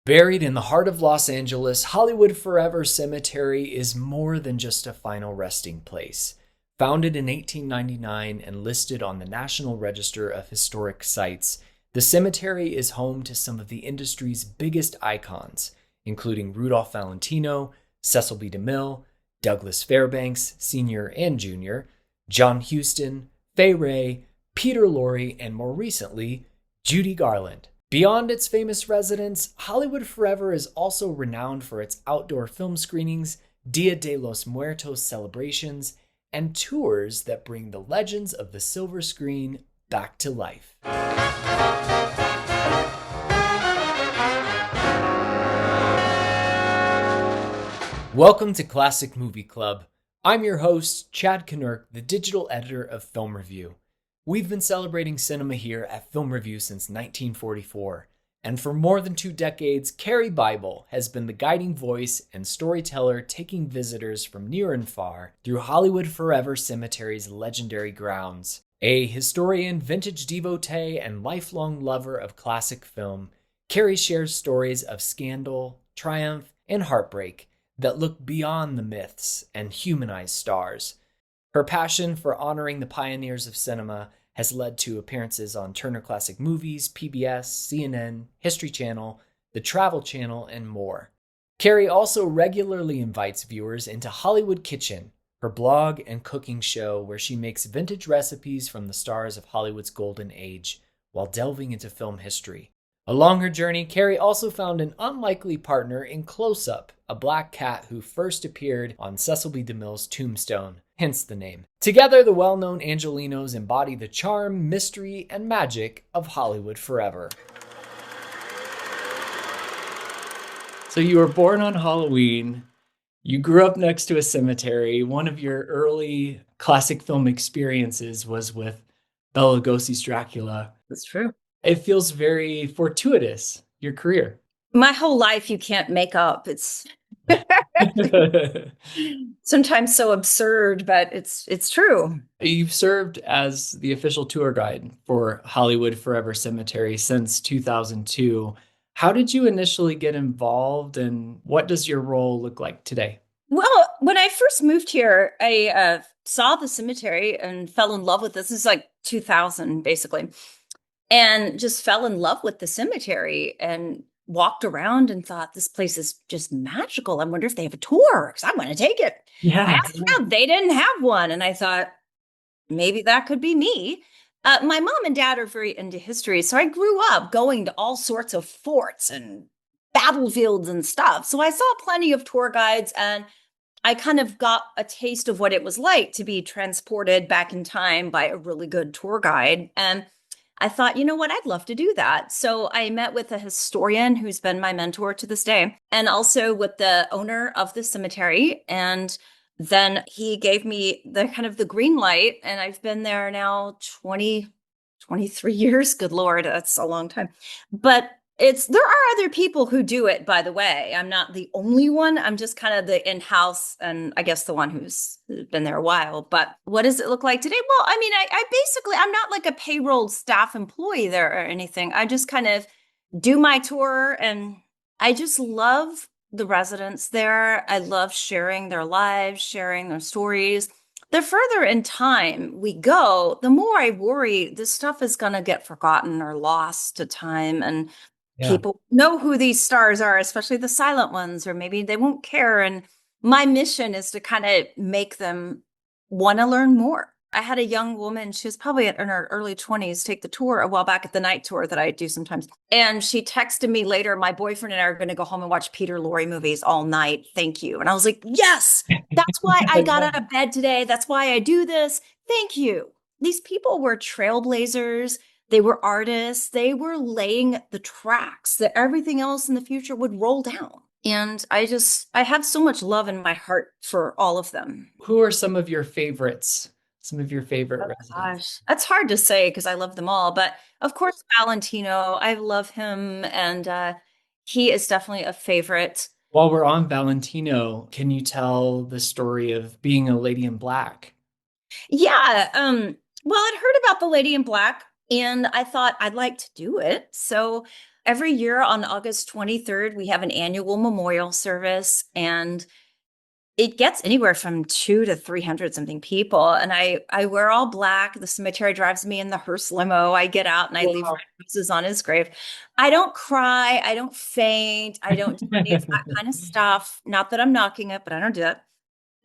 Buried in the heart of Los Angeles, Hollywood Forever Cemetery is more than just a final resting place. Founded in 1899 and listed on the National Register of Historic Sites, the cemetery is home to some of the industry's biggest icons, including Rudolph Valentino, Cecil B. DeMille, Douglas Fairbanks, Sr. and Jr., John Huston, Fay Wray, Peter Lorre, and more recently, Judy Garland. Beyond its famous residents, Hollywood Forever is also renowned for its outdoor film screenings, Dia de los Muertos celebrations, and tours that bring the legends of the silver screen back to life. Welcome to Classic Movie Club. I'm your host, Chad Knurk, the digital editor of Film Review. We've been celebrating cinema here at Film Review since 1944, and for more than 2 decades, Karie Bible has been the guiding voice and storyteller taking visitors from near and far through Hollywood Forever Cemetery's legendary grounds. A historian, vintage devotee, and lifelong lover of classic film, Karie shares stories of scandal, triumph, and heartbreak that look beyond the myths and humanize stars. Her passion for honoring the pioneers of cinema has led to appearances on Turner Classic Movies, PBS, CNN, History Channel, the Travel Channel, and more. Karie also regularly invites viewers into Hollywood Kitchen, her blog and cooking show where she makes vintage recipes from the stars of Hollywood's golden age while delving into film history. Along her journey, Karie also found an unlikely partner in Close Up, a black cat who first appeared on Cecil B. DeMille's Tombstone, hence the name. Together, the well-known Angelenos embody the charm, mystery, and magic of Hollywood Forever. So you were born on Halloween. You grew up next to a cemetery. One of your early classic film experiences was with Bela Lugosi's Dracula. That's true. It feels very fortuitous, your career. My whole life you can't make up. It's sometimes so absurd, but it's true. You've served as the official tour guide for Hollywood Forever Cemetery since 2002. How did you initially get involved, and what does your role look like today? Well, when I first moved here, I saw the cemetery and fell in love with this. This is like 2000, basically. And just fell in love with the cemetery and walked around and thought, this place is just magical. I wonder if they have a tour because I want to take it. Yeah. I asked around, they didn't have one. And I thought, maybe that could be me. My mom and dad are very into history. So I grew up going to all sorts of forts and battlefields and stuff. So I saw plenty of tour guides, and I kind of got a taste of what it was like to be transported back in time by a really good tour guide. And I thought, you know what, I'd love to do that. So I met with a historian who's been my mentor to this day, and also with the owner of the cemetery. And then he gave me the kind of the green light, and I've been there now 23 years. Good Lord, that's a long time. But there are other people who do it, by the way. I'm not the only one. I'm just kind of the in-house, and I guess the one who's been there a while. But what does it look like today? Well, I mean, I basically, I'm not like a payroll staff employee there or anything. I just kind of do my tour, and I just love the residents there. I love sharing their lives, sharing their stories. The further in time we go, the more I worry this stuff is going to get forgotten or lost to time. And people know who these stars are, especially the silent ones, or maybe they won't care. And my mission is to kind of make them want to learn more. I had a young woman, she was probably in her early 20s, take the tour a while back at the night tour that I do sometimes. And she texted me later, my boyfriend and I are going to go home and watch Peter Lorre movies all night. Thank you. And I was like, yes, that's why I got out of bed today. That's why I do this. Thank you. These people were trailblazers. They were artists. They were laying the tracks that everything else in the future would roll down. And I have so much love in my heart for all of them. Who are some of your favorites? Some of your favorite residents? Gosh, that's hard to say because I love them all. But of course, Valentino, I love him. And he is definitely a favorite. While we're on Valentino, can you tell the story of being a lady in black? Yeah. Well, I'd heard about the Lady in Black, and I thought I'd like to do it. So every year on August 23rd, we have an annual memorial service, and it gets anywhere from 200 to 300 something people. And I wear all black. The cemetery drives me in the hearse limo. I get out and I leave Wow. red roses on his grave. I don't cry. I don't faint. I don't do any of that kind of stuff. Not that I'm knocking it, but I don't do it.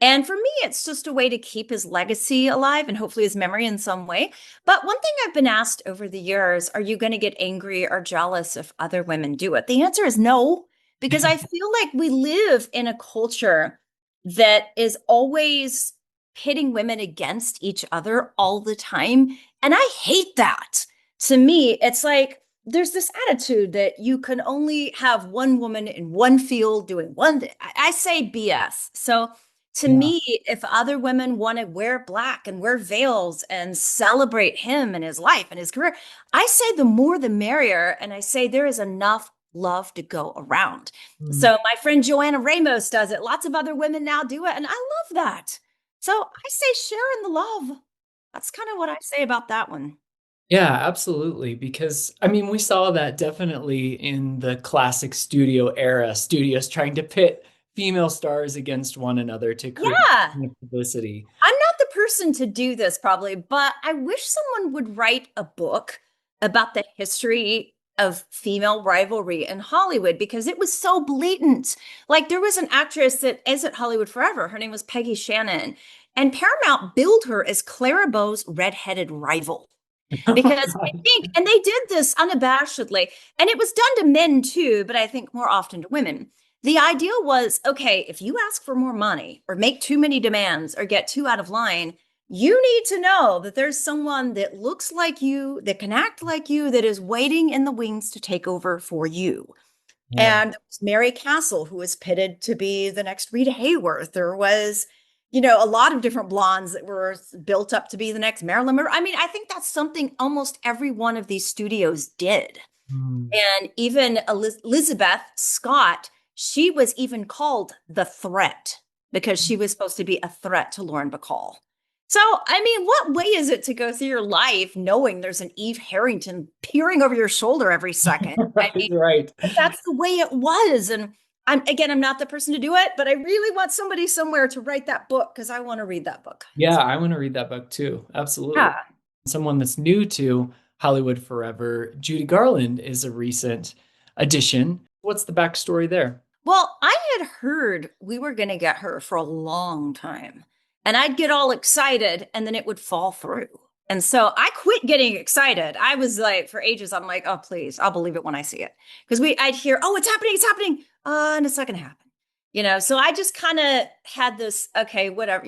And for me, it's just a way to keep his legacy alive and hopefully his memory in some way. But one thing I've been asked over the years, are you going to get angry or jealous if other women do it? The answer is no, because I feel like we live in a culture that is always pitting women against each other all the time. And I hate that. To me, it's like there's this attitude that you can only have one woman in one field doing one thing. I say BS. So to Yeah. me, if other women want to wear black and wear veils and celebrate him and his life and his career, I say the more the merrier. And I say there is enough love to go around. Mm. So my friend Joanna Ramos does it. Lots of other women now do it. And I love that. So I say share in the love. That's kind of what I say about that one. Yeah, absolutely. Because I mean, we saw that definitely in the classic studio era, studios trying to pit female stars against one another to create Yeah. publicity. I'm not the person to do this probably, but I wish someone would write a book about the history of female rivalry in Hollywood because it was so blatant. Like there was an actress that is at Hollywood forever. Her name was Peggy Shannon, and Paramount billed her as Clara Bow's redheaded rival. Oh Because I God. think, and they did this unabashedly, and it was done to men too, but I think more often to women. The idea was okay, if you ask for more money or make too many demands or get too out of line, you need to know that there's someone that looks like you, that can act like you, that is waiting in the wings to take over for you. Yeah. And there was Mary Castle, who was pitted to be the next Rita Hayworth. There was, a lot of different blondes that were built up to be the next Marilyn Monroe. I mean, I think that's something almost every one of these studios did. Mm. And even Elizabeth Scott, she was even called the threat because she was supposed to be a threat to Lauren Bacall. So, I mean, what way is it to go through your life knowing there's an Eve Harrington peering over your shoulder every second? I Right, mean, right. but that's the way it was. And I'm not the person to do it, but I really want somebody somewhere to write that book because I want to read that book. Yeah, I want to read that book too. Absolutely. Yeah. Someone that's new to Hollywood Forever, Judy Garland is a recent addition. What's the backstory there? Well, I had heard we were going to get her for a long time, and I'd get all excited and then it would fall through. And so I quit getting excited. I was like, for ages, I'm like, oh, please, I'll believe it when I see it. Because I'd hear, oh, it's happening. And it's not going to happen. So I just kind of had this, okay, whatever,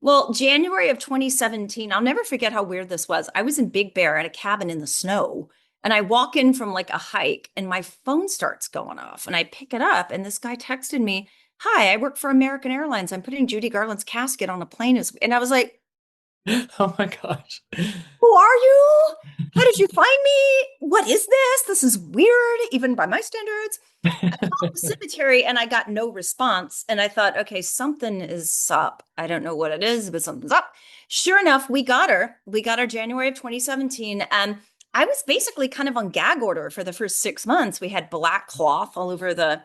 Well, January of 2017, I'll never forget how weird this was. I was in Big Bear at a cabin in the snow, and I walk in from like a hike and my phone starts going off and I pick it up and this guy texted me, "Hi, I work for American Airlines. I'm putting Judy Garland's casket on a plane." And I was like, Oh my gosh. "Who are you? How did you find me? What is this? This is weird, even by my standards." I called the cemetery and I got no response. And I thought, okay, something is up. I don't know what it is, but something's up. Sure enough, we got her. We got her January of 2017. And I was basically kind of on gag order for the first 6 months. We had black cloth all over the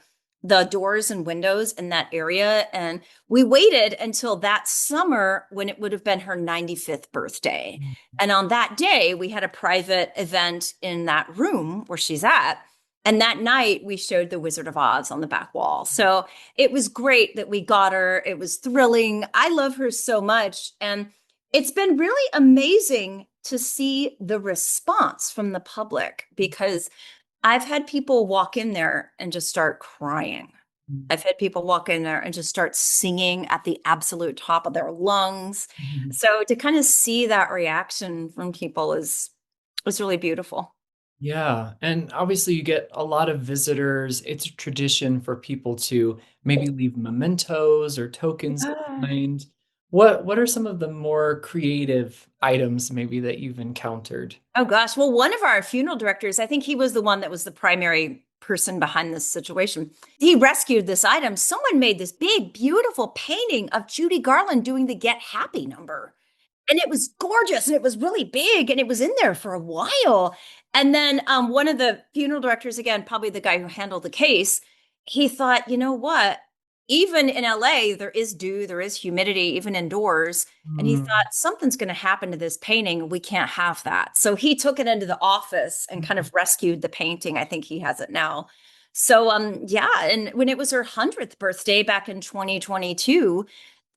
doors and windows in that area. And we waited until that summer when it would have been her 95th birthday. And on that day, we had a private event in that room where she's at. And that night, we showed The Wizard of Oz on the back wall. So it was great that we got her. It was thrilling. I love her so much. And it's been really amazing to see the response from the public because I've had people walk in there and just start crying. I've had people walk in there and just start singing at the absolute top of their lungs. So to kind of see that reaction from people is really beautiful. Yeah, and obviously you get a lot of visitors. It's a tradition for people to maybe leave mementos or tokens behind. What are some of the more creative items maybe that you've encountered? Oh gosh. Well, one of our funeral directors, I think he was the one that was the primary person behind this situation. He rescued this item. Someone made this big, beautiful painting of Judy Garland doing the Get Happy number. And it was gorgeous and it was really big and it was in there for a while. And then one of the funeral directors, again, probably the guy who handled the case, he thought, you know what? Even in LA, there is dew, there is humidity, even indoors. And he Mm. thought something's going to happen to this painting. We can't have that. So he took it into the office and kind of rescued the painting. I think he has it now. So yeah, and when it was her 100th birthday back in 2022,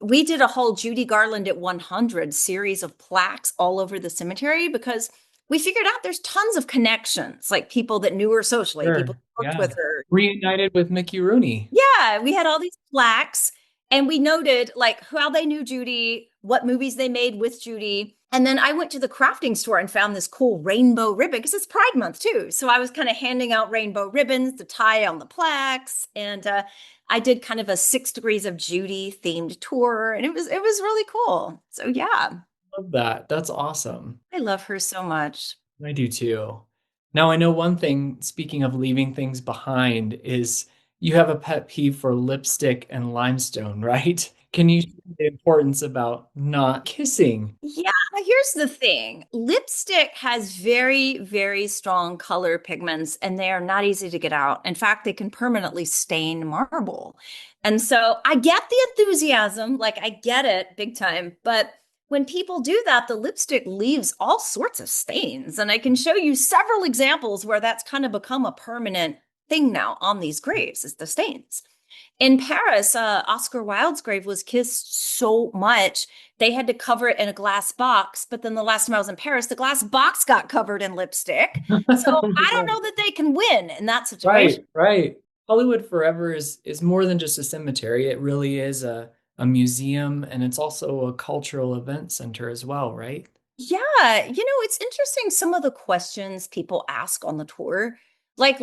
we did a whole Judy Garland at 100 series of plaques all over the cemetery because we figured out there's tons of connections, like people that knew her socially, people Sure. who worked Yeah. with her. Reunited with Mickey Rooney. Yeah, we had all these plaques and we noted like how they knew Judy, what movies they made with Judy. And then I went to the crafting store and found this cool rainbow ribbon because it's Pride Month too. So I was kind of handing out rainbow ribbons to tie on the plaques. And I did kind of a 6 degrees of Judy themed tour. And it was really cool. So yeah, Love that. That's awesome. I love her so much. I do too. Now, I know one thing, speaking of leaving things behind, is you have a pet peeve for lipstick and limestone, right? Can you share the importance about not kissing? Yeah, here's the thing. Lipstick has very, very strong color pigments, and they are not easy to get out. In fact, they can permanently stain marble. And so I get the enthusiasm, like I get it big time. But when people do that, the lipstick leaves all sorts of stains. And I can show you several examples where that's kind of become a permanent thing now on these graves, is the stains. In Paris, Oscar Wilde's grave was kissed so much they had to cover it in a glass box. But then the last time I was in Paris, the glass box got covered in lipstick. So Oh my I don't God. know that they can win in that situation. Right, right. Hollywood Forever is more than just a cemetery. It really is a museum, and it's also a cultural event center as well, right? Yeah, it's interesting some of the questions people ask on the tour. Like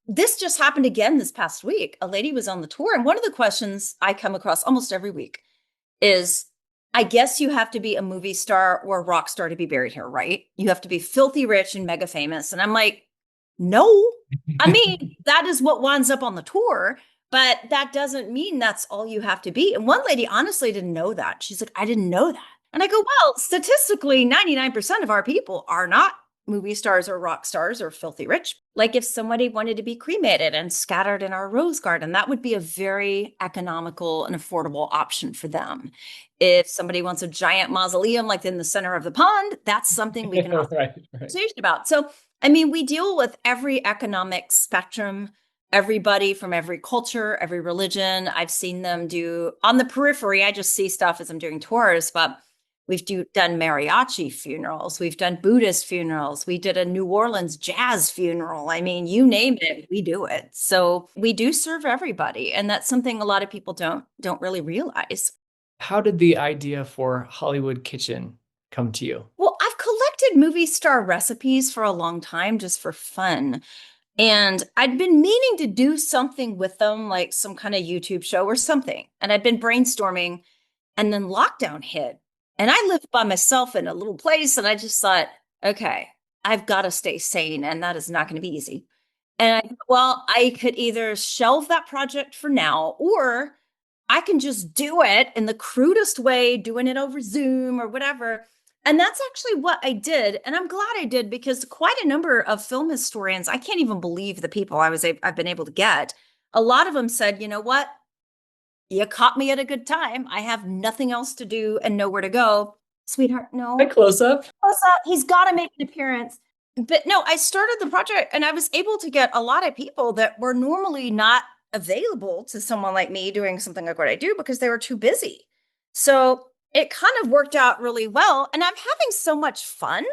this just happened again this past week. A lady was on the tour, and one of the questions I come across almost every week is I guess you have to be a movie star or a rock star to be buried here, right? You have to be filthy rich and mega famous. And I'm like, no. I mean, that is what winds up on the tour, but that doesn't mean that's all you have to be. And one lady honestly didn't know that. She's like, I didn't know that. And I go, well, statistically, 99% of our people are not movie stars or rock stars or filthy rich. Like if somebody wanted to be cremated and scattered in our rose garden, that would be a very economical and affordable option for them. If somebody wants a giant mausoleum like in the center of the pond, that's something we can Yeah, have right, a right. conversation about. So, I mean, we deal with every economic spectrum, everybody from every culture, every religion. I've seen them do on the periphery. I just see stuff as I'm doing tours, but done mariachi funerals. We've done Buddhist funerals. We did a New Orleans jazz funeral. I mean, you name it, we do it. So we do serve everybody, and that's something a lot of people don't really realize. How did the idea for Hollywood Kitchen come to you? Well, I've collected movie star recipes for a long time just for fun. And I'd been meaning to do something with them, like some kind of YouTube show or something. And I'd been brainstorming, and then lockdown hit. And I lived by myself in a little place. And I just thought, okay, I've got to stay sane. And that is not going to be easy. And well, I could either shelve that project for now, or I can just do it in the crudest way, doing it over Zoom or whatever. And that's actually what I did. And I'm glad I did because quite a number of film historians, I can't even believe the people I've been able to get. A lot of them said, you know what? You caught me at a good time. I have nothing else to do and nowhere to go. Sweetheart, Hi, no. close up. What's that? He's got to make an appearance. But no, I started the project and I was able to get a lot of people that were normally not available to someone like me doing something like what I do because they were too busy. So it kind of worked out really well. And I'm having so much fun.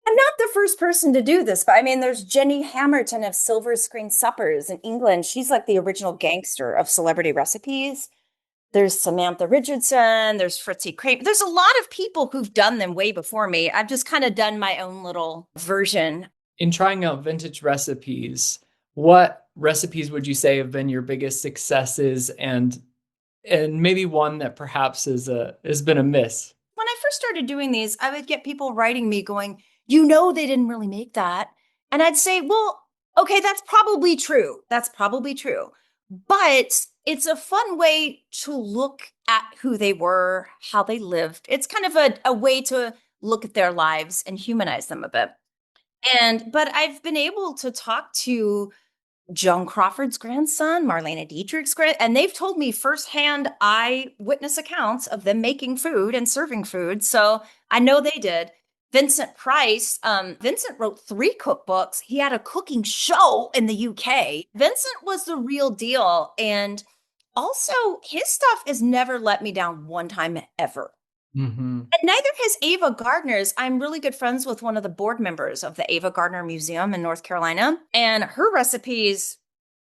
I'm not the first person to do this, but I mean, there's Jenny Hamilton of Silver Screen Suppers in England. She's like the original gangster of celebrity recipes. There's Samantha Richardson, there's Fritzy Crepe. There's a lot of people who've done them way before me. I've just kind of done my own little version. In trying out vintage recipes, what recipes would you say have been your biggest successes and maybe one that perhaps has been a miss? When I first started doing these, I would get people writing me going, they didn't really make that. And I'd say, well, okay, that's probably true. That's probably true. But it's a fun way to look at who they were, how they lived. It's kind of a way to look at their lives and humanize them a bit. But I've been able to talk to Joan Crawford's grandson, Marlene Dietrich's and they've told me firsthand eyewitness accounts of them making food and serving food. So I know they did. Vincent Price, Vincent wrote 3 cookbooks. He had a cooking show in the UK. Vincent was the real deal. And also, his stuff has never let me down one time ever. Mm-hmm. And neither has Ava Gardner's. I'm really good friends with one of the board members of the Ava Gardner Museum in North Carolina. And her recipes,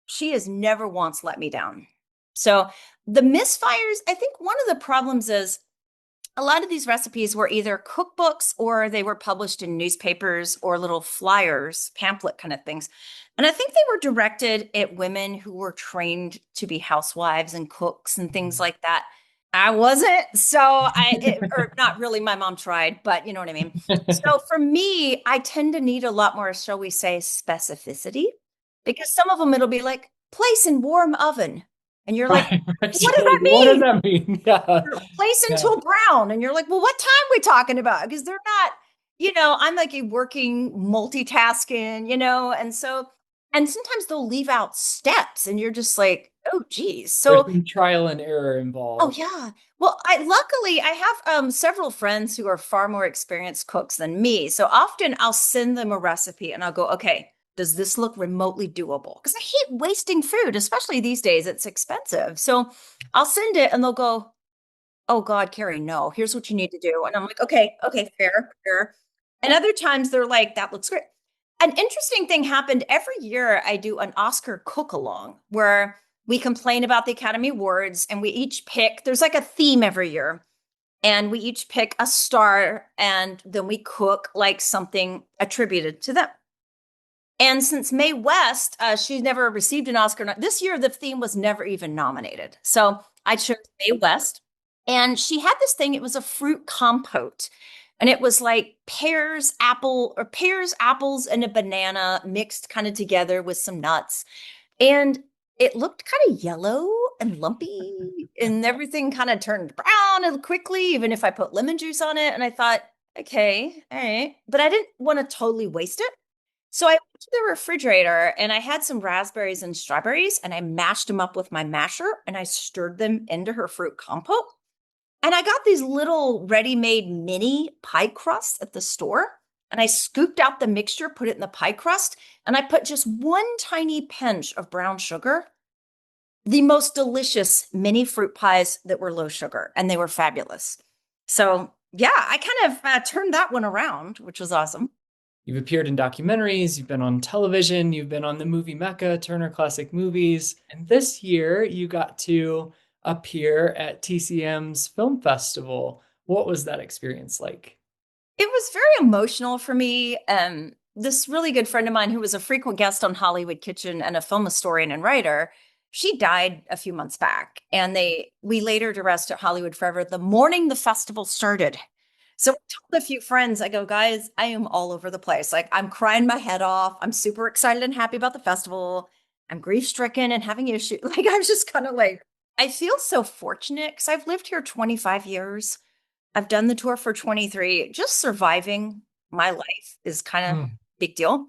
she has never once let me down. So the misfires, I think one of the problems is a lot of these recipes were either cookbooks or they were published in newspapers or little flyers, pamphlet kind of things. And I think they were directed at women who were trained to be housewives and cooks and things like that. I wasn't. Or not really, my mom tried, but you know what I mean? So for me, I tend to need a lot more, shall we say, specificity, because some of them it'll be like, place in warm oven. And you're like, Right. what does that What does mean? that mean? Yeah. Place Yeah. until brown. And you're like, well, what time are we talking about? Because they're not, I'm like a working multitasking, and sometimes they'll leave out steps and you're just like, oh, geez. There's So, some trial and error oh, involved. yeah. Well, luckily I have several friends who are far more experienced cooks than me. So often I'll send them a recipe and I'll go, okay, does this look remotely doable? Because I hate wasting food, especially these days. It's expensive. So I'll send it and they'll go, oh God, Karie, no, here's what you need to do. And I'm like, okay, fair, fair. And other times they're like, that looks great. An interesting thing happened every year. I do an Oscar cook along where we complain about the Academy Awards and we each pick, there's like a theme every year. And we each pick a star and then we cook like something attributed to them. And since Mae West, she's never received an Oscar. This year, the theme was never even nominated. So I chose Mae West. And she had this thing, it was a fruit compote. And it was like pears, apples, and a banana mixed kind of together with some nuts. And it looked kind of yellow and lumpy, and everything kind of turned brown and quickly, even if I put lemon juice on it. And I thought, okay, all right. But I didn't want to totally waste it. So I went to the refrigerator and I had some raspberries and strawberries and I mashed them up with my masher and I stirred them into her fruit compote. And I got these little ready-made mini pie crusts at the store. And I scooped out the mixture, put it in the pie crust, and I put just one tiny pinch of brown sugar. The most delicious mini fruit pies that were low sugar, and they were fabulous. So, yeah, I kind of turned that one around, which was awesome. You've appeared in documentaries, you've been on television, you've been on the movie Mecca, Turner Classic Movies, and this year you got to appear at TCM's film festival. What was that experience like? It was very emotional for me. This really good friend of mine who was a frequent guest on Hollywood Kitchen and a film historian and writer, she died a few months back, and we laid her to rest at Hollywood Forever the morning the festival started. So I told a few friends, I go, guys, I am all over the place. Like I'm crying my head off. I'm super excited and happy about the festival. I'm grief stricken and having issues. Like I'm just kind of like, I feel so fortunate because I've lived here 25 years. I've done the tour for 23. Just surviving my life is kind of Hmm. big deal.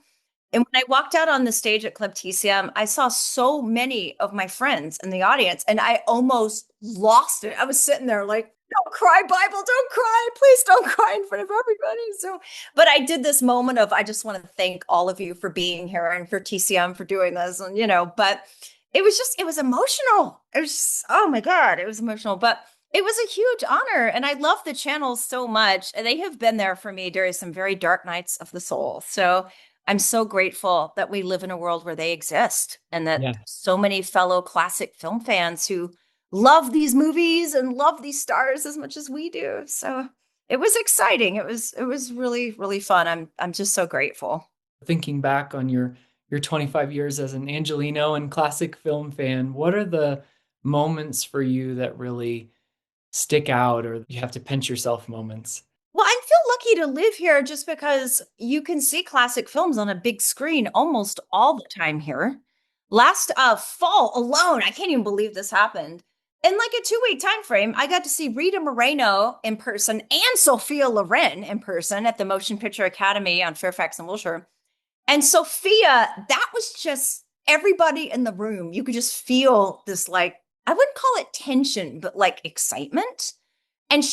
And when I walked out on the stage at Club TCM, I saw so many of my friends in the audience and I almost lost it. I was sitting there like, don't cry, Bible, don't cry. Please don't cry in front of everybody. So, but I did this moment of, I just want to thank all of you for being here and for TCM for doing this. And, but it was emotional. It was just, oh my God, it was emotional. But it was a huge honor. And I love the channels so much. And they have been there for me during some very dark nights of the soul. So I'm so grateful that we live in a world where they exist and that Yeah. so many fellow classic film fans who love these movies and love these stars as much as we do. So it was exciting. It was really, really fun. I'm just so grateful. Thinking back on your 25 years as an Angeleno and classic film fan, what are the moments for you that really stick out or you have to pinch yourself moments? Well, I feel lucky to live here just because you can see classic films on a big screen almost all the time here. Last fall alone, I can't even believe this happened. In like a 2 week time frame, I got to see Rita Moreno in person and Sophia Loren in person at the Motion Picture Academy on Fairfax and Wilshire. And Sophia, that was just everybody in the room. You could just feel this, like, I wouldn't call it tension, but like excitement. And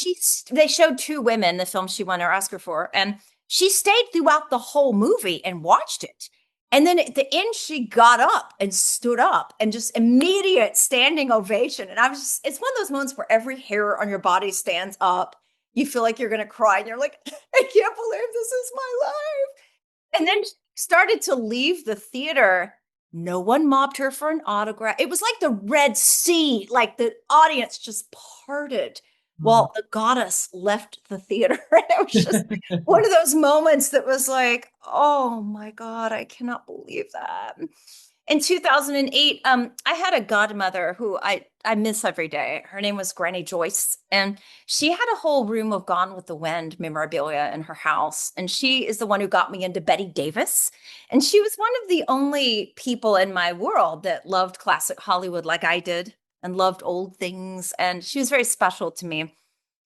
they showed two women, the film she won her Oscar for, and she stayed throughout the whole movie and watched it. And then at the end, she got up and stood up and just immediate standing ovation. And it's one of those moments where every hair on your body stands up. You feel like you're going to cry and you're like, I can't believe this is my life. And then she started to leave the theater. No one mobbed her for an autograph. It was like the Red Sea, like the audience just parted while the goddess left the theater. It was just one of those moments that was like, oh my God, I cannot believe that. In 2008, I had a godmother who I miss every day. Her name was Granny Joyce, and she had a whole room of Gone with the Wind memorabilia in her house. And she is the one who got me into Bette Davis. And she was one of the only people in my world that loved classic Hollywood like I did and loved old things. And she was very special to me.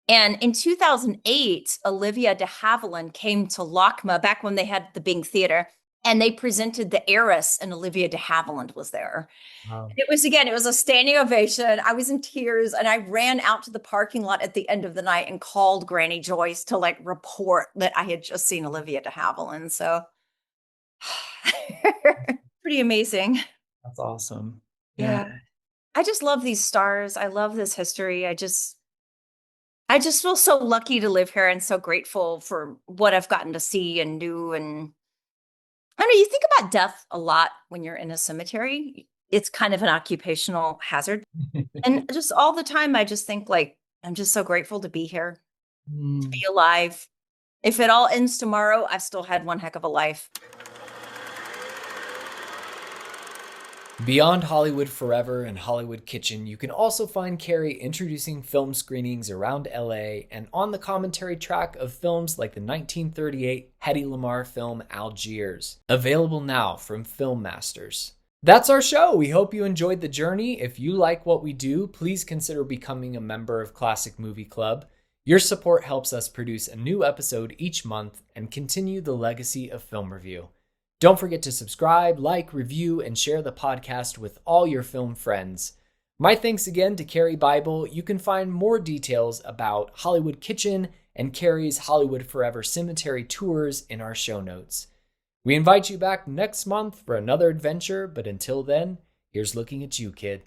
And in 2008, Olivia de Havilland came to LACMA back when they had the Bing Theater, and they presented The Heiress, and Olivia de Havilland was there. Wow. It was a standing ovation. I was in tears, and I ran out to the parking lot at the end of the night and called Granny Joyce to like report that I had just seen Olivia de Havilland. So pretty amazing. That's awesome. Yeah. I just love these stars. I love this history. I just feel so lucky to live here and so grateful for what I've gotten to see and do. And I don't know, you think about death a lot when you're in a cemetery. It's kind of an occupational hazard. And just all the time, I just think like, I'm just so grateful to be here, to be alive. If it all ends tomorrow, I've still had one heck of a life. Beyond Hollywood Forever and Hollywood Kitchen, you can also find Karie introducing film screenings around LA and on the commentary track of films like the 1938 Hedy Lamarr film Algiers, available now from Film Masters. That's our show. We hope you enjoyed the journey. If you like what we do, please consider becoming a member of Classic Movie Club. Your support helps us produce a new episode each month and continue the legacy of film review. Don't forget to subscribe, like, review, and share the podcast with all your film friends. My thanks again to Karie Bible. You can find more details about Hollywood Kitchen and Karie's Hollywood Forever Cemetery tours in our show notes. We invite you back next month for another adventure, but until then, here's looking at you, kid.